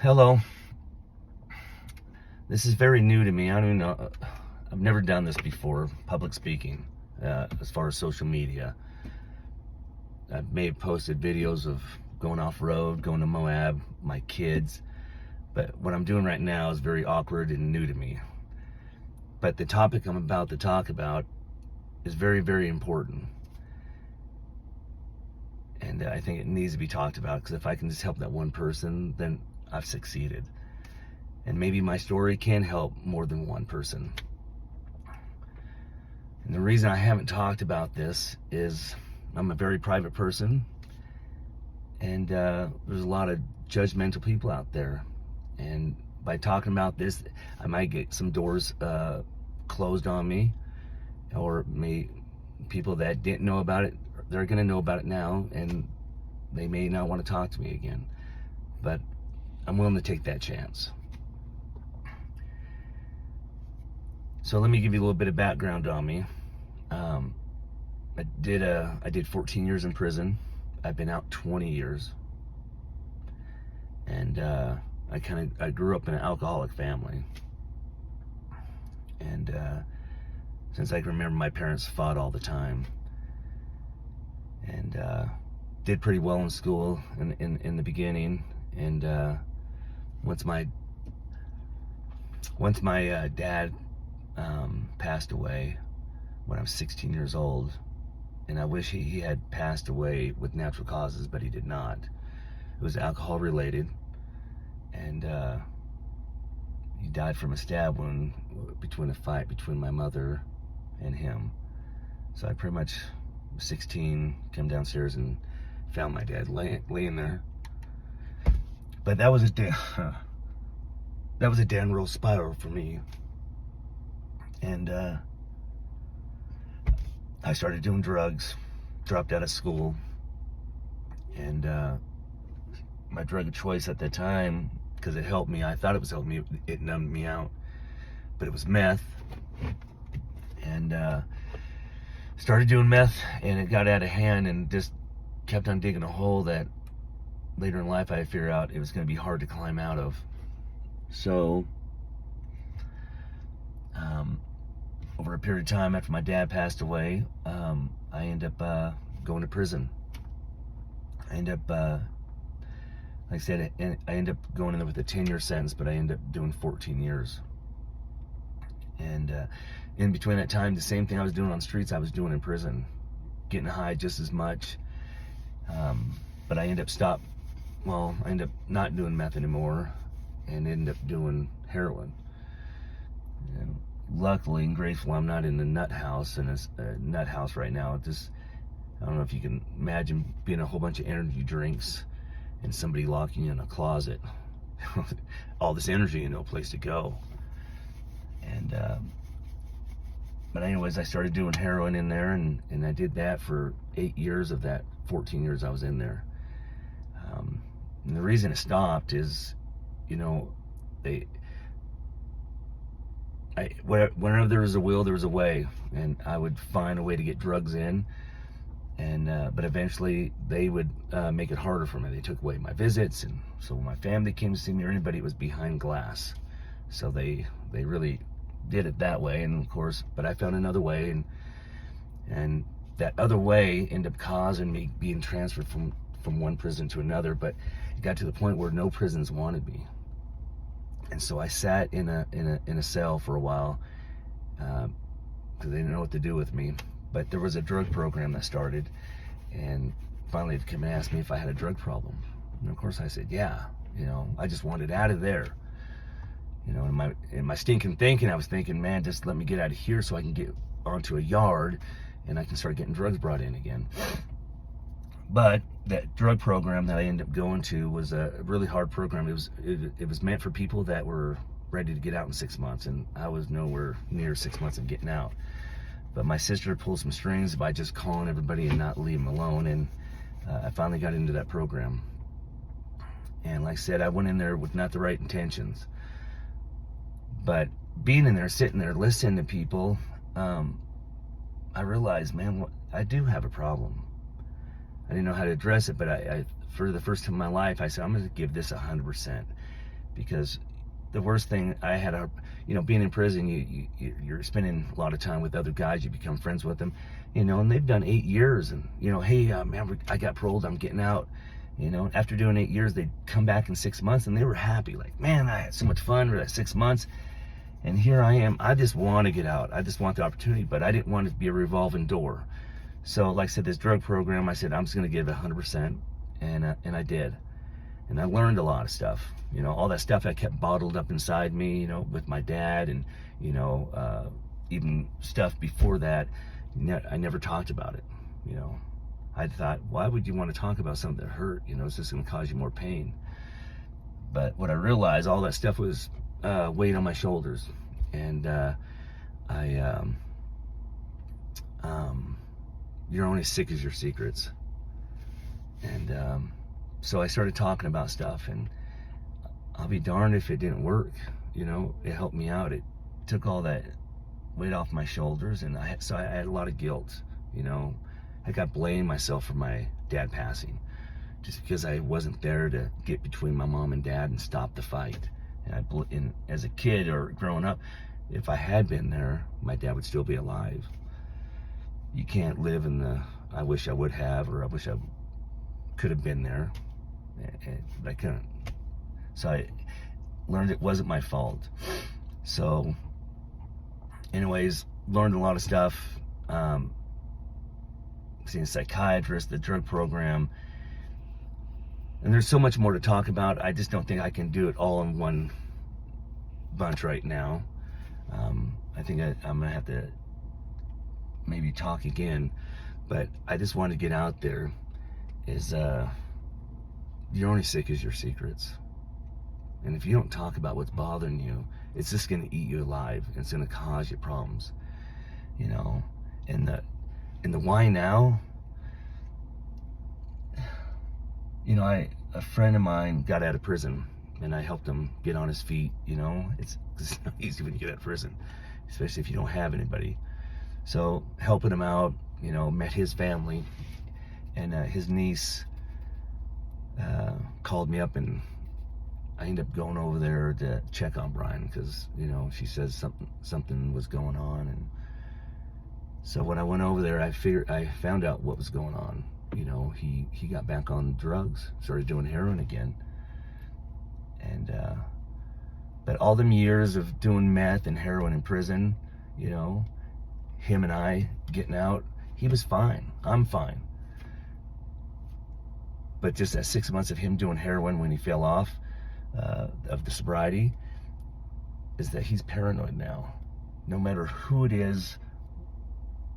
Hello. This is very new to me. I don't even know. I've never done this before, public speaking, as far as social media. I may have posted videos of going off road, going to Moab, my kids, but what I'm doing right now is very awkward and new to me. But the topic I'm about to talk about is very, very important. And I think it needs to be talked about, because if I can just help that one person, then I've succeeded. And maybe my story can help more than one person. And the reason I haven't talked about this is I'm a very private person, and there's a lot of judgmental people out there. And by talking about this, I might get some doors closed on me, or people that didn't know about it, they're going to know about it now, and they may not want to talk to me again. But I'm willing to take that chance. So let me give you a little bit of background on me. I did 14 years in prison. I've been out 20 years, and I grew up in an alcoholic family, and since I can remember, my parents fought all the time, and did pretty well in school in the beginning, and once my dad passed away when I was 16 years old, and I wish he had passed away with natural causes, but he did not. It was alcohol related, and he died from a stab wound between a fight between my mother and him. So I pretty much was 16, came downstairs and found my dad laying there. But that was a downward spiral for me. And I started doing drugs, dropped out of school, and my drug of choice at the time, because it helped me, I thought it was helping me, it numbed me out, but it was meth. And started doing meth, and it got out of hand, and just kept on digging a hole that later in life I figured out it was going to be hard to climb out of. So over a period of time after my dad passed away, I ended up going to prison. I ended up, like I said, I ended up going in there with a 10-year sentence, but I ended up doing 14 years. And in between that time, the same thing I was doing on the streets, I was doing in prison, getting high just as much. But I ended up not doing meth anymore, and ended up doing heroin. And luckily and grateful, I'm not in the nut house, and it's a nut house right now. I don't know if you can imagine being a whole bunch of energy drinks and somebody locking you in a closet. All this energy and no place to go. And but anyways, I started doing heroin in there, and I did that for 8 years of that 14 years I was in there. And the reason it stopped is, whenever there was a will, there was a way, and I would find a way to get drugs in, and but eventually they would make it harder for me. They took away my visits, and so when my family came to see me, or anybody, it was behind glass. So they really did it that way, and of course, but I found another way, and that other way ended up causing me being transferred from one prison to another. But it got to the point where no prisons wanted me. And so I sat in a cell for a while, because they didn't know what to do with me. But there was a drug program that started, and finally they came and asked me if I had a drug problem. And of course I said, yeah. I just wanted out of there. In my stinking thinking, I was thinking, man, just let me get out of here so I can get onto a yard, and I can start getting drugs brought in again. But that drug program that I ended up going to was a really hard program. It was meant for people that were ready to get out in 6 months, and I was nowhere near 6 months of getting out. But my sister pulled some strings by just calling everybody and not leave them alone, and I finally got into that program. And like I said, I went in there with not the right intentions. But being in there, sitting there, listening to people, I realized, man, I do have a problem. I didn't know how to address it, but I for the first time in my life, I said, I'm going to give this 100%. because the worst thing I had, being in prison, you're spending a lot of time with other guys. You become friends with them, and they've done 8 years, and hey, man, I got paroled, I'm getting out. After doing 8 years, they'd come back in 6 months, and they were happy, like, man, I had so much fun for that 6 months. And here I am. I just want to get out. I just want the opportunity, but I didn't want it to be a revolving door. So, like I said, this drug program, I said, I'm just going to give it 100%, and I did. And I learned a lot of stuff. All that stuff I kept bottled up inside me, with my dad, and, even stuff before that, I never talked about it. I thought, why would you want to talk about something that hurt? It's just going to cause you more pain. But what I realized, all that stuff was weight on my shoulders, and you're only as sick as your secrets. And so I started talking about stuff, and I'll be darned if it didn't work. It helped me out. It took all that weight off my shoulders, and I had a lot of guilt. I got blamed myself for my dad passing, just because I wasn't there to get between my mom and dad and stop the fight. And as a kid or growing up, if I had been there, my dad would still be alive. You can't live in the I wish I would have, or I wish I could have been there, but I couldn't. So I learned it wasn't my fault. So anyways, learned a lot of stuff, seeing a psychiatrist, the drug program, and there's so much more to talk about. I just don't think I can do it all in one bunch right now. I think I'm gonna have to maybe talk again, but I just want to get out there, is you're only sick as your secrets. And if you don't talk about what's bothering you, it's just going to eat you alive. It's going to cause you problems, and the why now, a friend of mine got out of prison, and I helped him get on his feet. It's not easy when you get out of prison, especially if you don't have anybody. So helping him out, met his family, and his niece called me up, and I ended up going over there to check on Brian, because she says something was going on. And so when I went over there, I found out what was going on. He got back on drugs, started doing heroin again. And but all them years of doing meth and heroin in prison, him and I getting out, he was fine. I'm fine. But just that 6 months of him doing heroin when he fell off of the sobriety, is that he's paranoid now. No matter who it is,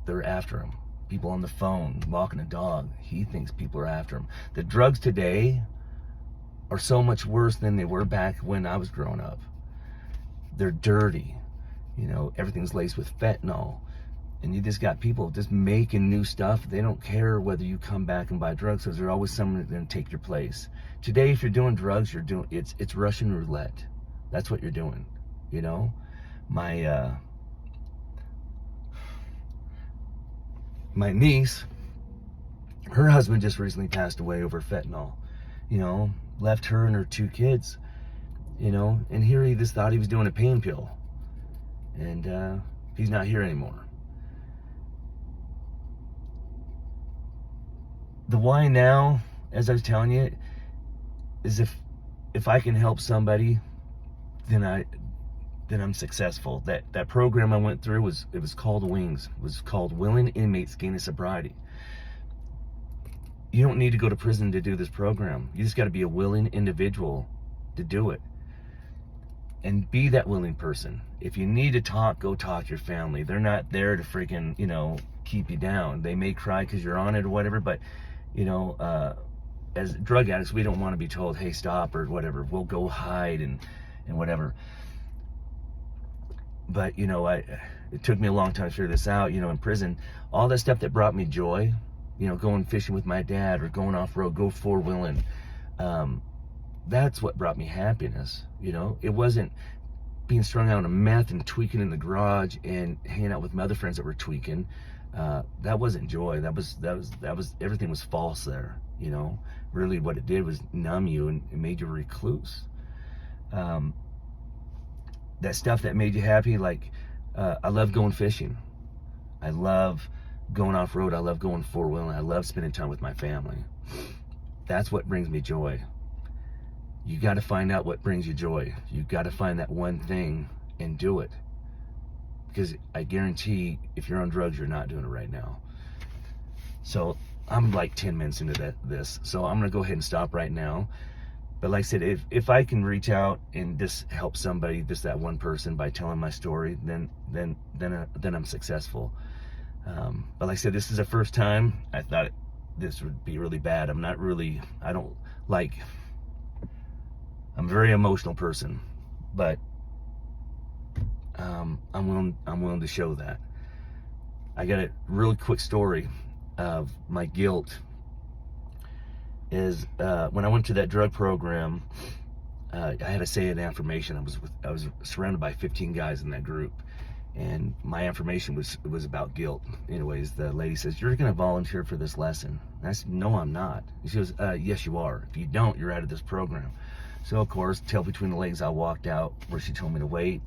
they're after him. People on the phone, walking a dog, he thinks people are after him. The drugs today are so much worse than they were back when I was growing up. They're dirty. Everything's laced with fentanyl. And you just got people just making new stuff. They don't care whether you come back and buy drugs, because there's always someone that's going to take your place. Today, if you're doing drugs, it's Russian roulette. That's what you're doing. My niece, her husband just recently passed away over fentanyl. Left her and her 2 kids. And here he just thought he was doing a pain pill, and he's not here anymore. The why now, as I was telling you, is if I can help somebody, then I'm successful. That program I went through was called WINGS. It was called Willing Inmates Gaining Sobriety. You don't need to go to prison to do this program. You just got to be a willing individual to do it, and be that willing person. If you need to talk, go talk to your family. They're not there to freaking keep you down. They may cry because you're on it or whatever, but as drug addicts, we don't want to be told, hey, stop, or whatever. We'll go hide and whatever. But it took me a long time to figure this out. In prison, all that stuff that brought me joy, going fishing with my dad, or going off road, go 4-wheeling, that's what brought me happiness. It wasn't being strung out on meth and tweaking in the garage and hanging out with my other friends that were tweaking. That wasn't joy. That was everything was false there. Really what it did was numb you, and it made you a recluse. that stuff that made you happy, like I love going fishing. I love going off-road. I love going four-wheeling. I love spending time with my family. That's what brings me joy. You got to find out what brings you joy. You got to find that one thing and do it. Because I guarantee if you're on drugs, you're not doing it right now. So I'm like 10 minutes into this. So I'm going to go ahead and stop right now. But like I said, if I can reach out and just help somebody, just that one person, by telling my story, then I'm successful. But like I said, this is the first time. I thought this would be really bad. I'm a very emotional person, but I'm willing to show that. I got a really quick story of my guilt. Is when I went to that drug program, I had to say an affirmation. I was surrounded by 15 guys in that group, and my affirmation was about guilt. Anyways, the lady says, "You're going to volunteer for this lesson." And I said, "No, I'm not." She goes, "Yes, you are. If you don't, you're out of this program." So of course, tail between the legs, I walked out where she told me to wait.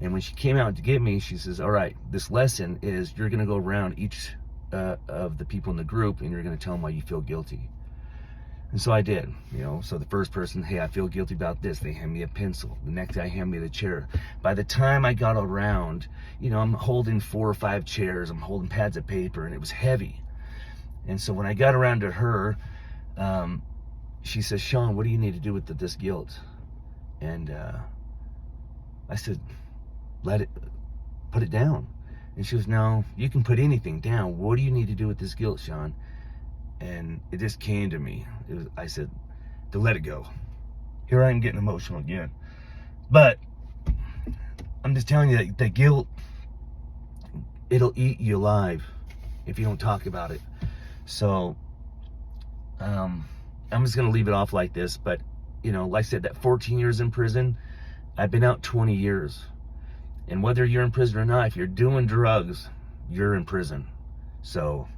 And when she came out to get me, she says, "All right, this lesson is you're going to go around each of the people in the group, and you're going to tell them why you feel guilty." And so I did, so the first person, "Hey, I feel guilty about this." They hand me a pencil. The next guy hand me the chair. By the time I got around, I'm holding 4 or 5 chairs. I'm holding pads of paper, and it was heavy. And so when I got around to her, she says, "Sean, what do you need to do with this guilt?" And I said, put it down. And she goes, "No, you can put anything down. What do you need to do with this guilt, Sean?" And it just came to me. I said, to let it go. Here I am getting emotional again. But I'm just telling you that the guilt, it'll eat you alive if you don't talk about it. So I'm just going to leave it off like this. But, like I said, that 14 years in prison, I've been out 20 years. And whether you're in prison or not, if you're doing drugs, you're in prison. So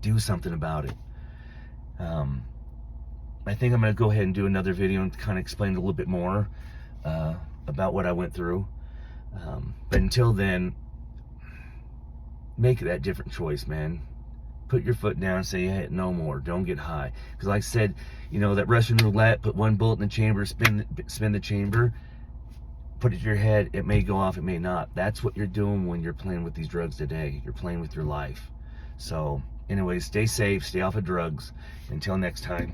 do something about it. I think I'm going to go ahead and do another video and kind of explain a little bit more about what I went through. But until then, make that different choice, man. Put your foot down and say, "Hey, no more. Don't get high." Because like I said, that Russian roulette, put one bullet in the chamber, spin the chamber, put it to your head. It may go off, it may not. That's what you're doing when you're playing with these drugs today. You're playing with your life. So anyways, stay safe, stay off of drugs. Until next time.